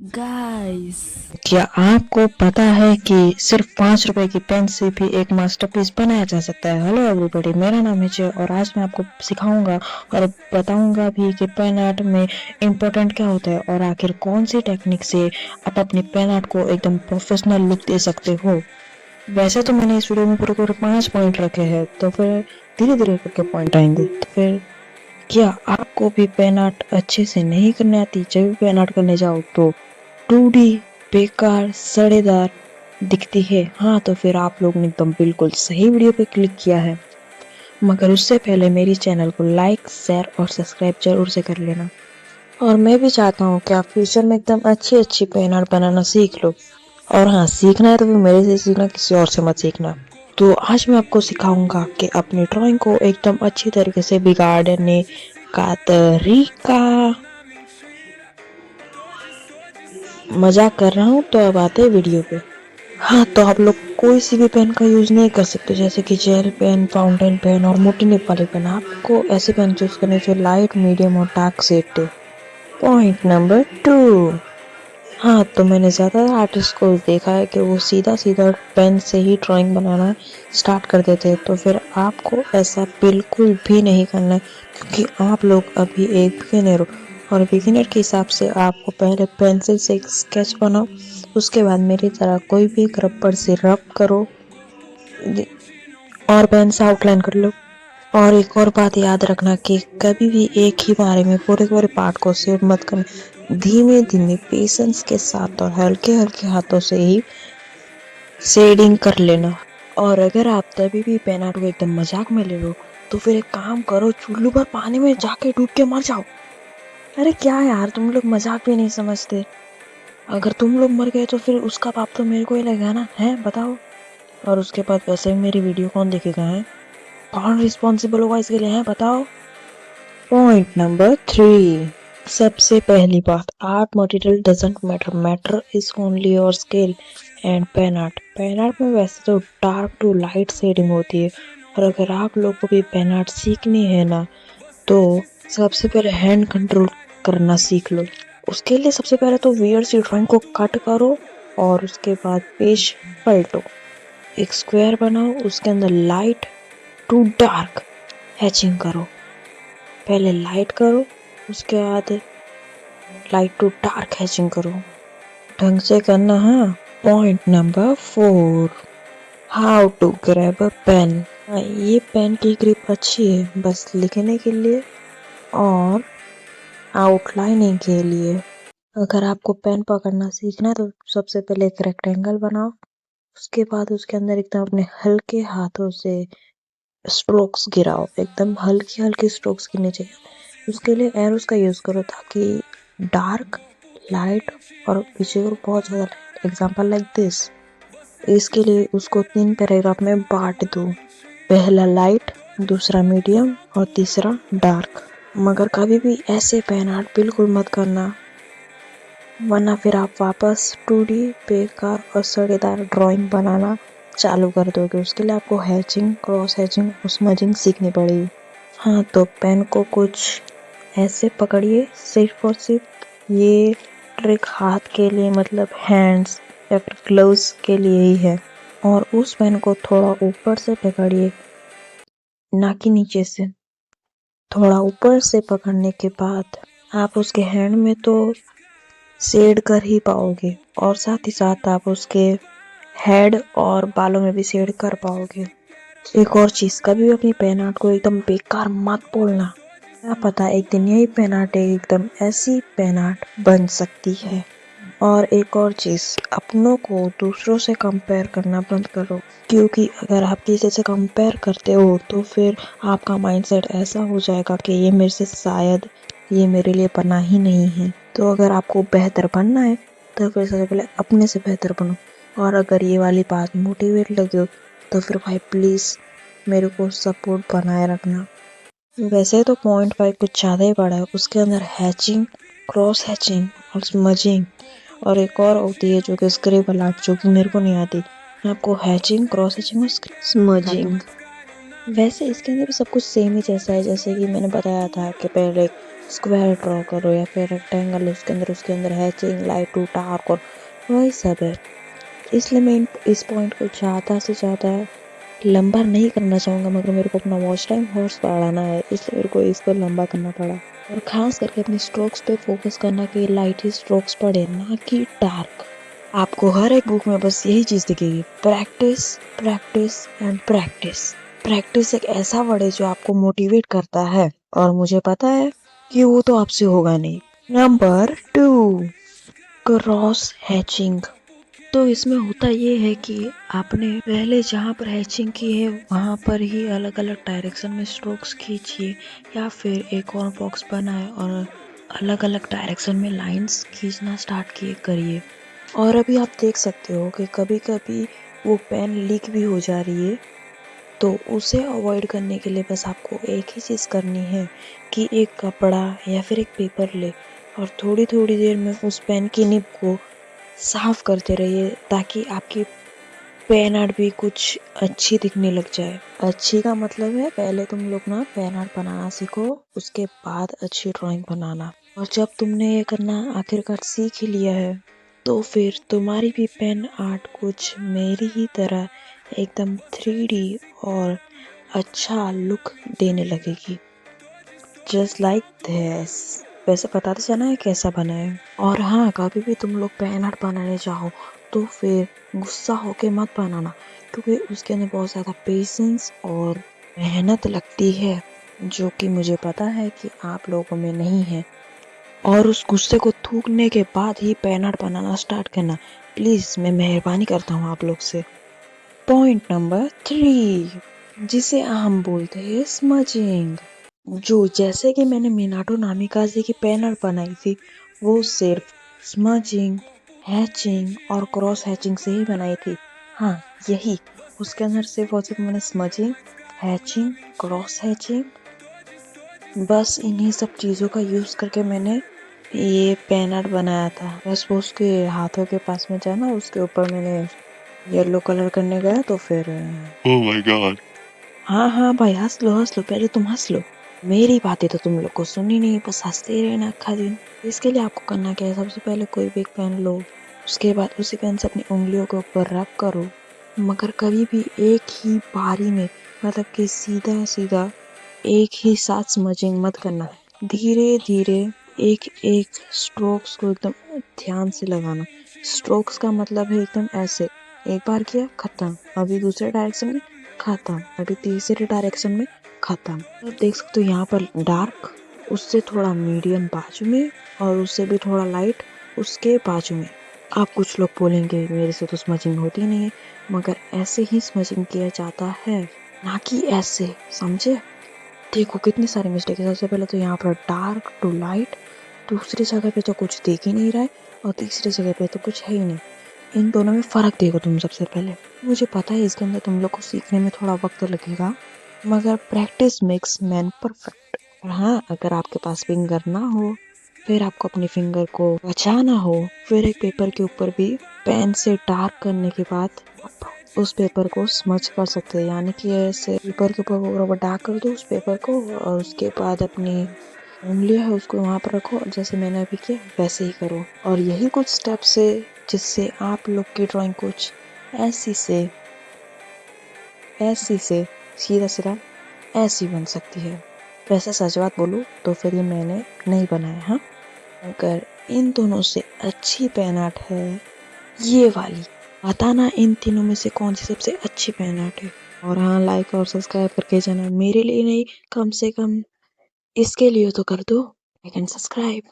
Guys, क्या आपको पता है कि सिर्फ 5 रुपए की पेन से भी एक मास्टरपीस बनाया जा सकता है। हेलो एवरीबॉडी, मेरा नाम है जय और आज मैं आपको सिखाऊंगा और बताऊंगा भी कि पेन आर्ट में इम्पोर्टेंट क्या होता है और आखिर कौन सी टेक्निक से आप अपनी पेन आर्ट को एकदम प्रोफेशनल लुक दे सकते हो। वैसे तो मैंने इस वीडियो में पूरे पूरे 5 पॉइंट रखे हैं, तो फिर धीरे धीरे करके पॉइंट आएंगे। तो फिर क्या आपको भी पेन आर्ट अच्छे से नहीं करने आती? जब भी पेन आर्ट करने जाओ तो 2D बेकार सड़ेदार दिखती है। हाँ, तो फिर आप लोग ने एकदम बिल्कुल सही वीडियो पे क्लिक किया है। मगर उससे पहले मेरी चैनल को लाइक, शेयर और सब्सक्राइब जरूर से कर लेना। और मैं भी चाहता हूँ कि आप फ्यूचर में एकदम अच्छी अच्छी पेन आर्ट बनाना सीख लो। और हाँ, सीखना है तो फिर मेरे से सीखना, किसी और से मत सीखना। तो आज मैं आपको सिखाऊंगा कि अपनी ड्राइंग को एकदम अच्छी तरीके से बिगाड़ने का तरीका। मजाक कर रहा हूँ, तो अब आते हैं वीडियो पे। हाँ, तो आप लोग कोई सी भी पेन का यूज नहीं कर सकते, जैसे कि जेल पेन, फाउंटेन पेन और मोटी निब वाली पेन। आपको ऐसे पेन चूज करने जो लाइट, मीडियम और डार्क शेड दे। Point number 2। हाँ, तो मैंने ज़्यादा आर्टिस्ट को देखा है कि वो सीधा सीधा पेन से ही ड्राइंग बनाना स्टार्ट कर देते हैं। तो फिर आपको ऐसा बिल्कुल भी नहीं करना है, क्योंकि आप लोग अभी एक बिगिनर हो। और बिगिनर के हिसाब से आपको पहले पेंसिल से एक स्केच बनाओ, उसके बाद मेरी तरह कोई भी एक रबड़ से रब करो और पेन से आउटलाइन कर लो। और एक और बात याद रखना कि कभी भी एक ही बारे में पूरे पूरे पार्ट को शेड मत करना। धीमे धीमे पेशेंस के साथ और हल्के हल्के हाथों से ही शेडिंग कर लेना। और अगर आप तभी भी पेन आर्ट को एकदम मजाक में ले लो, तो फिर एक काम करो, चुल्लू पर पानी में जाके डूब के मर जाओ। अरे क्या यार, तुम लोग मजाक भी नहीं समझते। अगर तुम लोग मर गए तो फिर उसका पाप तो मेरे को ही लगेगा ना, है बताओ। और उसके बाद वैसे मेरी वीडियो कौन देखेगा, है कौन रिस्पॉन्सिबल होगा इसके लिए, है बताओ। Point number 3। सबसे पहली बात, art material doesn't matter, matter is only your skill and pen art. Pen art में वैसे तो डार्क टू लाइट शेडिंग होती है, और अगर आप लोगों को भी पेन आर्ट सीखनी है ना, तो सबसे पहले हैंड कंट्रोल करना सीख लो। उसके लिए सबसे पहले तो वियर सी ड्राइंग को कट करो और उसके बाद पेज पलटो, एक स्क्वायर बनाओ, उसके अंदर लाइट टू डार्क हैचिंग करो। पहले लाइट करो, उसके बाद लाइट टू डार्क हैचिंग करो। ढंग से करना, हाँ। Point number 4, how to grab a pen. ये पेन की ग्रिप अच्छी है बस लिखने के लिए और आउटलाइनिंग के लिए। अगर आपको पेन पकड़ना सीखना है तो सबसे पहले एक रेक्टेंगल बनाओ, उसके बाद उसके अंदर एकदम अपने हल्के हाथों से स्ट्रोक्स गिराओ, एकदम हल्की हल्की स्ट्रोक्स गिरने चाहिए। उसके लिए एरोस का यूज करो ताकि डार्क, लाइट और पीछे को बहुत ज्यादा लाइट, एग्जाम्पल लाइक दिस। इसके लिए उसको 3 पैराग्राफ में बांट दो, पहला लाइट, दूसरा मीडियम और तीसरा डार्क। मगर कभी भी ऐसे पेन आर्ट बिल्कुल मत करना, वरना फिर आप वापस 2D बेकार और सड़ेदार ड्राइंग बनाना चालू कर दोगे। उसके लिए आपको हैचिंग, क्रॉस हैचिंग और स्मजिंग सीखनी पड़ेगी। हाँ, तो पेन को कुछ ऐसे पकड़िए, सिर्फ और सिर्फ ये ट्रिक हाथ के लिए, मतलब हैंड्स या फिर ग्लव्स के लिए ही है। और उस पेन को थोड़ा ऊपर से पकड़िए, ना कि नीचे से। थोड़ा ऊपर से पकड़ने के बाद आप उसके हैंड में तो शेड कर ही पाओगे, और साथ ही साथ आप उसके हेड और बालों में भी शेड कर पाओगे। एक और चीज, कभी भी अपनी पेन आर्ट को एकदम बेकार मत बोलना। क्या पता एक दिन यही पेन आर्ट एकदम ऐसी पेन आर्ट बन सकती है। और एक और चीज, अपनों को दूसरों से कंपेयर करना बंद करो, क्योंकि अगर आप किसी से कंपेयर करते हो तो फिर आपका माइंडसेट ऐसा हो जाएगा कि ये मेरे से शायद ये मेरे लिए बना ही नहीं है। तो अगर आपको बेहतर बनना है तो फिर सबसे पहले अपने से बेहतर बनो। और अगर ये वाली बात मोटिवेट लगे हो तो फिर भाई प्लीज मेरे को सपोर्ट बनाए रखना। वैसे तो पॉइंट 5 कुछ ज़्यादा ही बड़ा है, उसके अंदर हैचिंग, क्रॉस हैचिंग और स्मजिंग और एक और होती है जो कि स्क्रिबल आर्ट, जो कि मेरे को नहीं आती। मैं आपको हैचिंग, क्रॉस हैचिंग और स्मजिंग, वैसे इसके अंदर भी सब कुछ सेम ही जैसा है, जैसे कि मैंने बताया था कि पहले स्क्वायर ड्रॉ करो या फिर रेक्टेंगल, उसके अंदर हैचिंग, लाइट टू डार्क और वही सब है। इसलिए मैं इस पॉइंट को ज़्यादा से ज़्यादा लंबा नहीं करना चाहूँगा, मगर मेरे को अपना वॉच टाइम हॉर्स बढ़ाना है, इसलिए मेरे को इसको लंबा करना पड़ा। और ख़ास करके अपने स्ट्रोक्स पे फोकस करना कि लाइट ही स्ट्रोक्स पड़े, ना कि डार्क। आपको हर एक बुक में बस यही चीज़ दिखेगी, practice practice and practice. Practice एक ऐसा वर्ड है जो आपको मोटिवेट करता है, और मुझे पता है कि वो तो आपसे होगा नहीं। Number 2, cross hatching. तो इसमें होता ये है कि आपने पहले जहाँ पर हैचिंग की है वहाँ पर ही अलग अलग डायरेक्शन में स्ट्रोक्स खींचिए, या फिर एक और बॉक्स बनाए और अलग अलग डायरेक्शन में लाइंस खींचना स्टार्ट किए करिए। और अभी आप देख सकते हो कि कभी कभी वो पेन लीक भी हो जा रही है, तो उसे अवॉइड करने के लिए बस आपको एक ही चीज़ करनी है कि एक कपड़ा या फिर एक पेपर ले और थोड़ी थोड़ी देर में उस पेन की निब को साफ करते रहिए, ताकि आपकी पेन आर्ट भी कुछ अच्छी दिखने लग जाए। अच्छी का मतलब है पहले तुम लोग ना पेन आर्ट बनाना सीखो, उसके बाद अच्छी ड्राइंग बनाना। और जब तुमने ये करना आखिरकार सीख ही लिया है, तो फिर तुम्हारी भी पेन आर्ट कुछ मेरी ही तरह एकदम 3D और अच्छा लुक देने लगेगी, जस्ट लाइक दिस। वैसे पता तो चला है कैसा बना है। और हाँ, कभी भी तुम लोग पेन आर्ट बनाने चाहो तो फिर गुस्सा होके मत बनाना, क्योंकि उसके अंदर बहुत ज़्यादा पेशेंस और मेहनत लगती है, जो कि मुझे पता है कि आप लोगों में नहीं है। और उस गुस्से को थूकने के बाद ही पेन आर्ट बनाना स्टार्ट करना, प्लीज़, मैं मेहरबानी करता हूँ आप लोग से। पॉइंट नंबर 3, जिसे हम बोलते हैं स्मजिंग। जो जैसे कि मैंने मिनाटो नामिकाजे की पेन आर्ट बनाई थी, वो सिर्फ स्मजिंग, हैचिंग और क्रॉस हैचिंग से ही बनाई थी। हाँ, यही, उसके अंदर सिर्फ और सिर्फ मैंने स्मजिंग, हैचिंग, क्रॉस हैचिंग, बस इन्हीं सब चीज़ों का यूज़ करके मैंने ये पेन आर्ट बनाया था। बस वो उसके हाथों के पास में जाना, उसके ऊपर मैंने येलो कलर करने गया तो फिर Oh my god. हाँ हाँ भाई, हंस लो हंस लो, पहले तुम हंस लो। मेरी बातें तो तुम लोग को सुनी नहीं, बस हंसते ही रहना अक्खा दिन। इसके लिए आपको करना क्या है, सबसे पहले कोई भी एक पेन लो, उसके बाद उसी पेन से अपनी उंगलियों के ऊपर रब करो, मगर कभी भी एक ही बारी में, मतलब कि सीधा सीधा एक ही साथ स्मजिंग मत करना। धीरे धीरे एक एक स्ट्रोक्स को एकदम ध्यान से लगाना। स्ट्रोक्स का मतलब है एकदम ऐसे, एक बार किया खत्म, अभी दूसरे डायरेक्शन में खत्म, अभी तीसरे डायरेक्शन में खत्म। तो देख सकते हो यहाँ पर डार्क, उससे थोड़ा मीडियम बाजू में, और उससे भी थोड़ा लाइट उसके बाजू में। आप कुछ लोग बोलेंगे मेरे से तो स्मजिंग होती नहीं है, मगर ऐसे ही स्मजिंग किया जाता है, ना कि ऐसे, समझे। देखो कितनी सारी मिस्टेक है। सबसे पहले तो यहाँ पर डार्क टू लाइट, दूसरी जगह पे तो कुछ दिख ही नहीं रहा है, और तीसरी जगह पे तो कुछ है ही नहीं। इन दोनों में फ़र्क देखो तुम सबसे पहले। मुझे पता है इसके अंदर तुम लोग को सीखने में थोड़ा वक्त लगेगा, मगर प्रैक्टिस मेक्स मैन परफेक्ट। और हाँ, अगर आपके पास फिंगर ना हो, फिर आपको अपनी फिंगर को बचाना हो, फिर एक पेपर के ऊपर भी पेन से डार्क करने के बाद आप उस पेपर को स्मच कर सकते हैं, यानी कि ऐसे पेपर के ऊपर रबर डार्क कर दो उस पेपर को, और उसके बाद अपनी उंगलियां है उसको वहां पर रखो, जैसे मैंने अभी किया वैसे ही करो। और यही कुछ स्टेप्स है जिससे आप लोग की ड्राइंग कुछ ऐसी से सीधा सीधा ऐसी बन सकती है। वैसे सच बात बोलूं तो फिर ये मैंने नहीं बनाया, हाँ, मगर इन दोनों से अच्छी पेन आर्ट है ये वाली। बताना इन तीनों में से कौन सी सबसे अच्छी पेन आर्ट है। और हाँ, लाइक और सब्सक्राइब करके जाना, मेरे लिए नहीं, कम से कम इसके लिए तो कर दो लाइक एंड सब्सक्राइब।